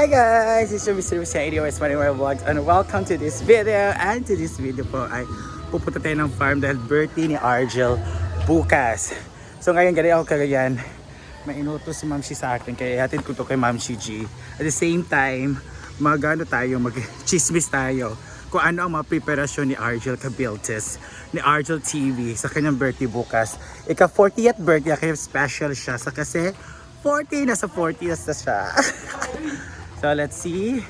Hi guys, it's your Mr. ADOS Manuel Vlogs and welcome to this video. And to this video po ay pupunta tayo ng farm dahil birthday ni Argel bukas. So ngayon ganyan ako kagayan. May inutos si Ma'am Shi sa akin kaya hatid ko to kay Ma'am Shi G. At the same time, mag-chismis tayo kung ano ang mga preparasyon ni Argel Cabiltes, ni Argel TV sa kanyang birthday bukas. Ika 40th birthday, kaya special siya sa kasi 40 na sa 40th na siya. So let's see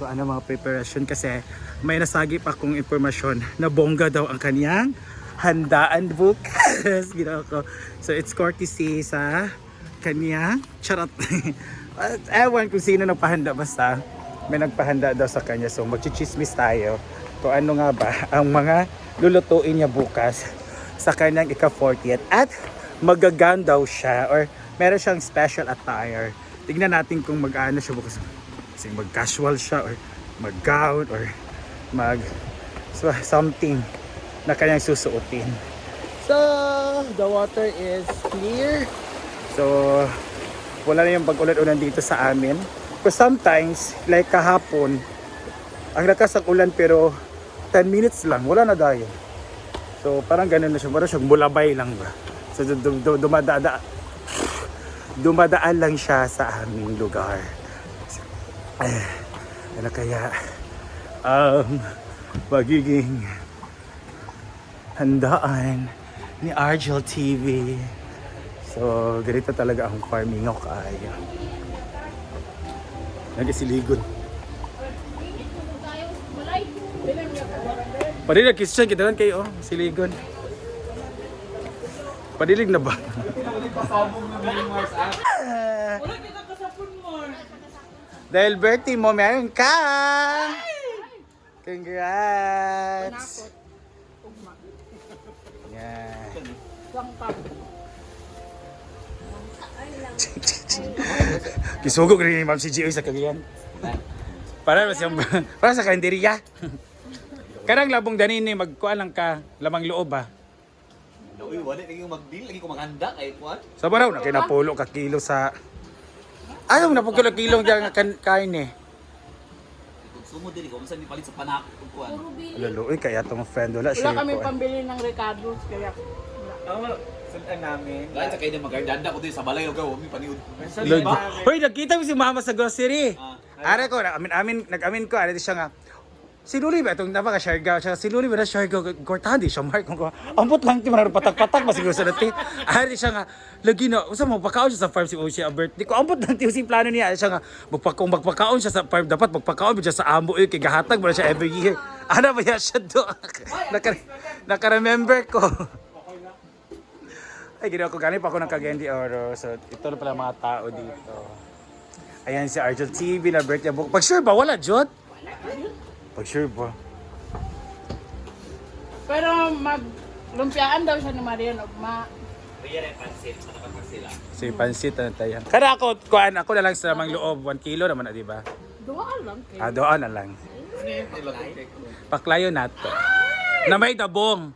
kung ano mga preparation kasi may nasagip akong impormasyon na bongga daw ang kaniyang handaan bukas. Ginawa ko. So it's courtesy sa kaniyang charot. Ewan kung sino nagpahanda basta may nagpahanda daw sa kanya. So magchichismis tayo kung ano nga ba ang mga lulutuin niya bukas sa kanyang ika-40th at magagan daw siya or meron siyang special attire. Tignan natin kung mag-ano siya bukas. Kasi mag-casual siya or mag-gown or something na kanyang susuotin. So, the water is clear. So, wala na yung pag-ulan-ulan dito sa amin. But sometimes, like kahapon, ang lakas ng ulan pero 10 minutes lang, wala na dahil. So, parang ganun na siya. Parang siyang bulabay lang ba. So, dumadaan lang siya sa aming lugar. Ano kaya magiging handaan ni Argel TV. So, ganito talaga ang farming ako kaya. Nagisiligon. Padilig Christian, kita lang kayo, siligon. Padilig na ba? Dahil birthday mo, meron ka! Congrats! Yan. Kisugog rin ni Ma'am si Gio sa kagayan. Para sa kalenderiya. Karang labong danin ni magkuan lang ka, lamang loob ba? Uy, wala lagi yung mag-deal, lagi ko maghanda kay kuan. Sa baraw na kinapulo ka kilo sa ayaw na pagkulo kilo diyan kain eh. Sumo dili ko unsa ni palit sa panak ug kuan. Lalo kaya tong friend wala Wala siya. kami pambili ng Ricardo's kaya Sundan namin. Lain sa kay na magardanda ko dito sa balay ug mi paniud. Hoy, nakita mo si Mama sa grocery. Ah. Are ko, nag-amin ko, ano siya nga. Si Luli ba itong napaka-sharga siya? Si Luli ba na sharga? Gortahan di siya, Mark. Ambot lang, timan patak-patak, masiguro sa dati. Ari siya nga, lagi na, usa mo, pagkaon siya sa farm si Oshie birthday ko. Ambot lang, si plano niya. Ari siya nga, magpakaon siya sa farm, dapat magpakaon siya sa amo, kay gahatag mo na siya every year. Ano ba yan siya do? Naka-remember ko. Ay, ginawa ko ganit pa ako ng Cagayan de Oro. So, ito na pala mga tao dito. Ayan si Argel TV na birthday book. Pag sure ba? Wala, Jod? Pag sure ba? pero maglumpiaan daw siya ni Marian ugma. Riyan ay pansit, matapat sila. Si Pansit na tayo. Kada ako, kuhaan, ako na lang sa lamang loob. 1 kilo naman na, di ba? Duwa lang kay. Doon na lang. Paklayo na to. Na may dabong.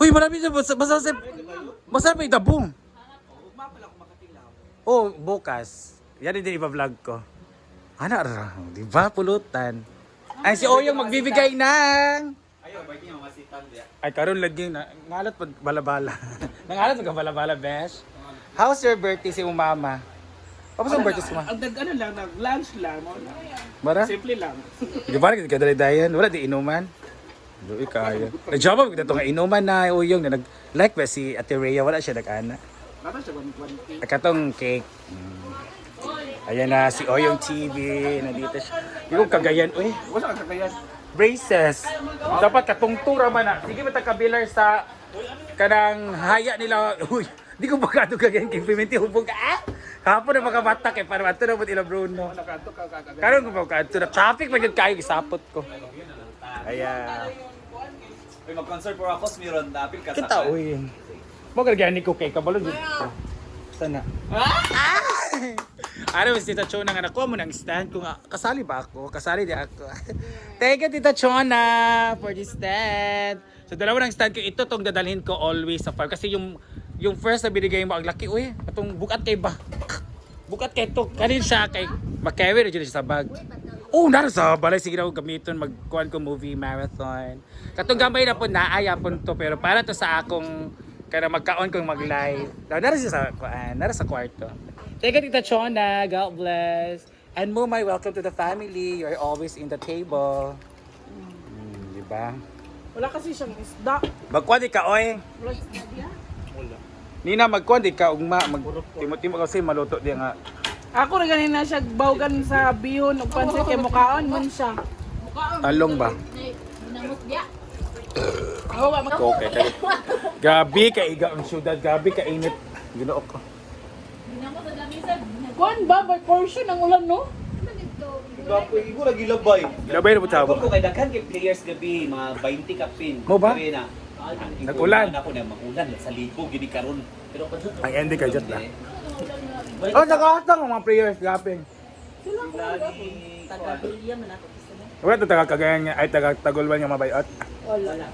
Uy, marami siya. Basta may dabong. Oh, bukas. Yan din iba-vlog ko. Ano, di ba? Pulutan. Ay, si Oyong magbibigay ng... Ayo, birthday mo masitan dia. Ay, karon lagi na. Ngalat pa balabala. Nangalat ka balabala, besh. How's your birthday si mama? Tapos ang birthday si mama? Ang ano lang, nag-lunch lang. Bara? Simple lang. Di ba kita kadali-dayan? Wala di inuman. Doy kaya. Nagjawa kita nga inuman na Oyong na nag-like ba si Ate Rhea? Wala siya nag-ana. Nata siya 120. Katong cake. Ayan na si Oyong TV. Nandito siya. Yung kagayan. Uy, Wala ka kaya. braces. Dapat katungtura man na. Sige ba kabilar sa kanang haya nila. Uy, di ko ba kato kagayan kay Pimenti hubog. Hapon na makabatak eh. Para mato na mo ila Bruno. Nakato ka kagaya. Karon ko ba kato na traffic magiging kayo isapot ko. Ayan. Uy, mag-concert for a cause meron dapil ka Kita uy. Mo kagayan ko kay kabalo dito. Sana. Ano si Tita Chona nga nakuha mo ng stand kung kasali ba ako? Kasali di ako. Thank you Tita Chona for this stand. So dalawa ng stand ko ito tong dadalhin ko always sa farm kasi yung first na binigay mo ang laki uy, atong bukat kay ba. Bukat kay to. Kanin siya kay makawi na siya sa bag. Oh, nara sa balay sige daw gamiton magkuan ko movie marathon. Katong gamay na po naaya po to pero para to sa akong kada magkaon kong mag-live. Nara siya sa kuan, nara sa kwarto. Teka Tita Chona, God bless. And Mumay, welcome to the family. You're always in the table. Di ba? Wala kasi siyang isda. Magkuan di ka oy. Wala isda diya. Nina magkuan di ka ugma timo-timo kasi maluto di nga. Ako rin ganina siya bawgan sa bihon ug pansit kay mukaon man siya. Talong ba? Oh, wa maka. Okay, kaya. Gabi ka iga ang syudad, gabi ka init. Ginoo ko. Kuan ba by portion ang ulan no? Gapoy ko lagi labay. Ilabay na po tabo. Ko kay daghan kay players gabi mga 20 ka pin. Mo ba? Sabi na, Nag-ulan. Ako na magulan sa libo gini karon. Pero Ang ending ka dyan na. Oh, nakahatang ang mga players, gaping. Wala ito taga Cagayan nga, ay taga Tagulban nga mabayot. Wala.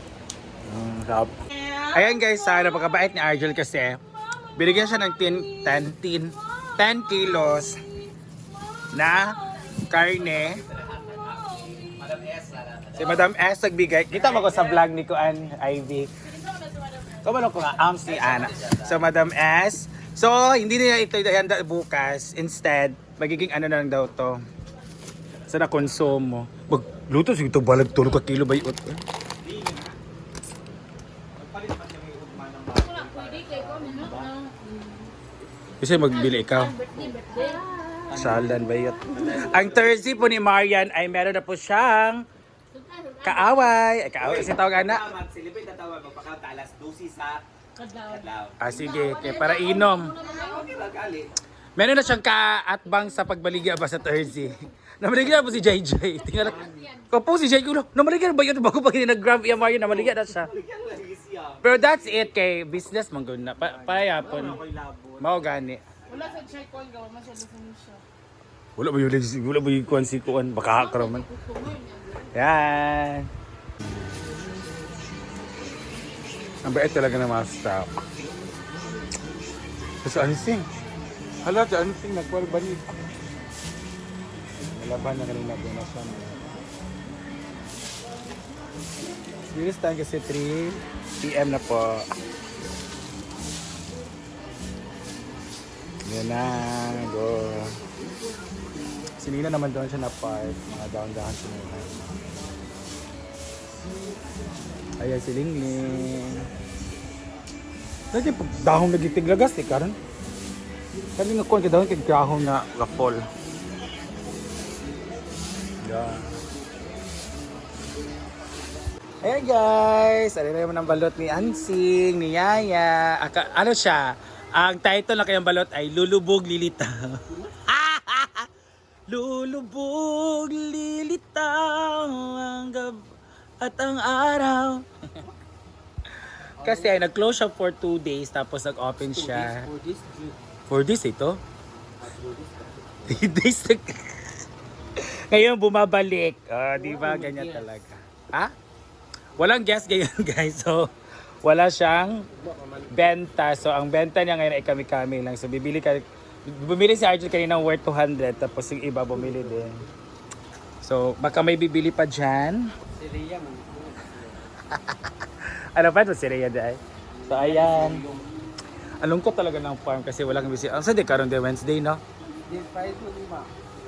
Sarap. Ayan guys, sana napakabait ni Argel kasi binigyan siya ng 10 kilos na karne. Si Madam S nagbigay. Kita mo ko sa vlog ni Kuan Ivy. Kumano ko nga, si Ana. So Madam S. So hindi nila ito ihanda bukas. Instead, magiging ano na lang daw to. Sa na-consume mo. Magluto siguro ito balag tulog ka kilo ba yun? Kasi magbili ikaw. Saldan ba yun? Ang Thursday po ni Marian ay meron na po siyang kaaway. Ay, kaaway. Kasi tawag na. Mag-celebrate na tawag magpakanta alas 12 sa Kadlaw. Ah, sige. Kaya para inom. Okay lang gali. Meron na siyang kaatbang sa pagbaligya ba sa Thursday. Namaligya na po si JJ. Tingnan ko po si JJ. Namaligya na ba yun? Bago pag nag-grab yung Marian, namaligya na siya. Bigyan lagi siya. Pero that's it kay business man gud na. Payapon. Mao gani. Wala sa check call gawa man siya lusin siya. Wala ba yung kuan si kuan baka ka man. Yan. Ang bait talaga ng mga staff. Sa anything. Hala, sa anything nagwal balik. Laban na kanina po na siya. Serious time kasi 3 PM na po. Yan na, go. Sinina naman doon siya na park, mga down-down sinuhan. Ayan si Lingling. Lagi pag dahong nagitiglagas, eh, karon. Kali nga kuwan ka dahon kay dahong na rapol. Yeah. Ayan guys, ano naman ang balot ni Ansing, ni Yaya. Ano siya? Ang title na kayang balot ay Lulubog Lilitaw. Lulubog lilitaw ang at ang araw. Kasi ay nag-close siya for 2 days tapos nag-open siya. 4 days ito? 3 days ngayon bumabalik. Di ba ganyan talaga? Ha? Walang guest ngayon guys. So wala siyang benta. So ang benta niya ngayon ay kami-kami lang. So bumili si Arjun kanina worth 200 tapos yung iba bumili din. So baka may bibili pa dyan. Si Rhea man. Ano pa ito si Rhea dahil? So ayan. Alungkot talaga ng farm kasi walang busy. Ang saan di karon day Wednesday no?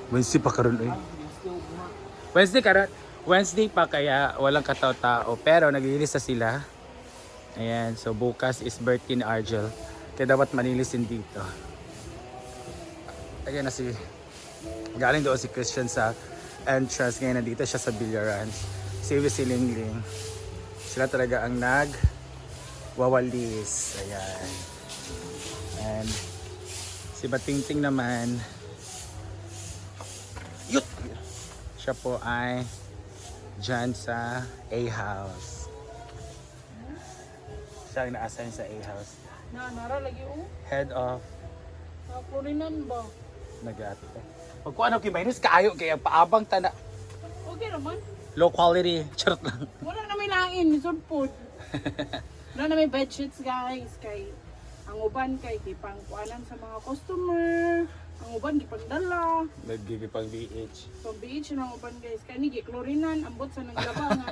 Wednesday pa karon eh. Wednesday pa kaya walang katao-tao pero naglilinis na sila. Ayan, so bukas is birthday ni Argel. Kaya dapat manilisin dito. Ayan na si galing doon si Christian sa entrance. Ngayon nandito siya sa Billaran. Si Lingling. Sila talaga ang wawalis. Ayan. And si Batingting naman. Yut! Siya po ay dyan sa A-House. Siya ang na-assign sa A-House. Nara lagi Head of Kurinan ba? nag-ate. Pag kung ano kibaynos, kaayo kaya paabang tana. Okay naman. Low quality. Charot lang. Wala na may lain, isod food. Wala na may bedsheets guys. Kay ang uban kay pangkuanan sa mga customer. Ang uban gipagdala. Naggibi pang BH. Pang beach na ang uban guys. Kani giklorinan ambot sa nang laba nga.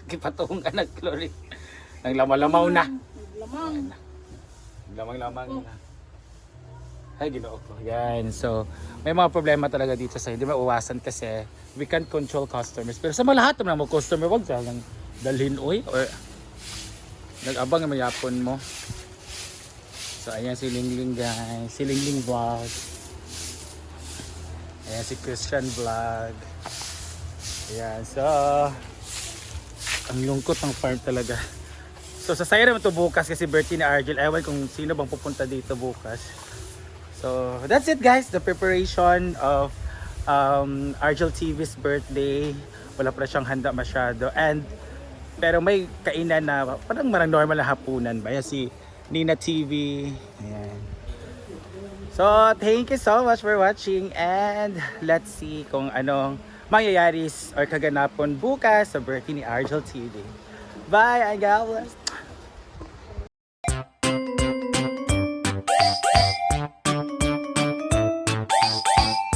Gipatung ka nagklori. Nang lamang-lamaw na. Lamang. Lamang-lamang na. Ay, ginoo ko. Yan. So, may mga problema talaga dito sa hindi mauwasan kasi we can't control customers. Pero sa mga lahat ng mga customer, wag lang dalhin oy or nag-abang na mayapon mo. So, ayan si Lingling guys. Si Lingling vlog. Ayan si Christian vlog. Ayan. So, ang lungkot ng farm talaga. So, sasaya naman ito bukas kasi birthday ni Argel. Ewan kung sino bang pupunta dito bukas. So, that's it guys. The preparation of Argel TV's birthday. Wala pala siyang handa masyado. Pero may kainan na parang normal na hapunan ba? Yan si Nina TV. Ayan. So, thank you so much for watching and let's see kung anong mangyayari or kaganapon bukas sa birthday ni Argel TV. Bye and God bless.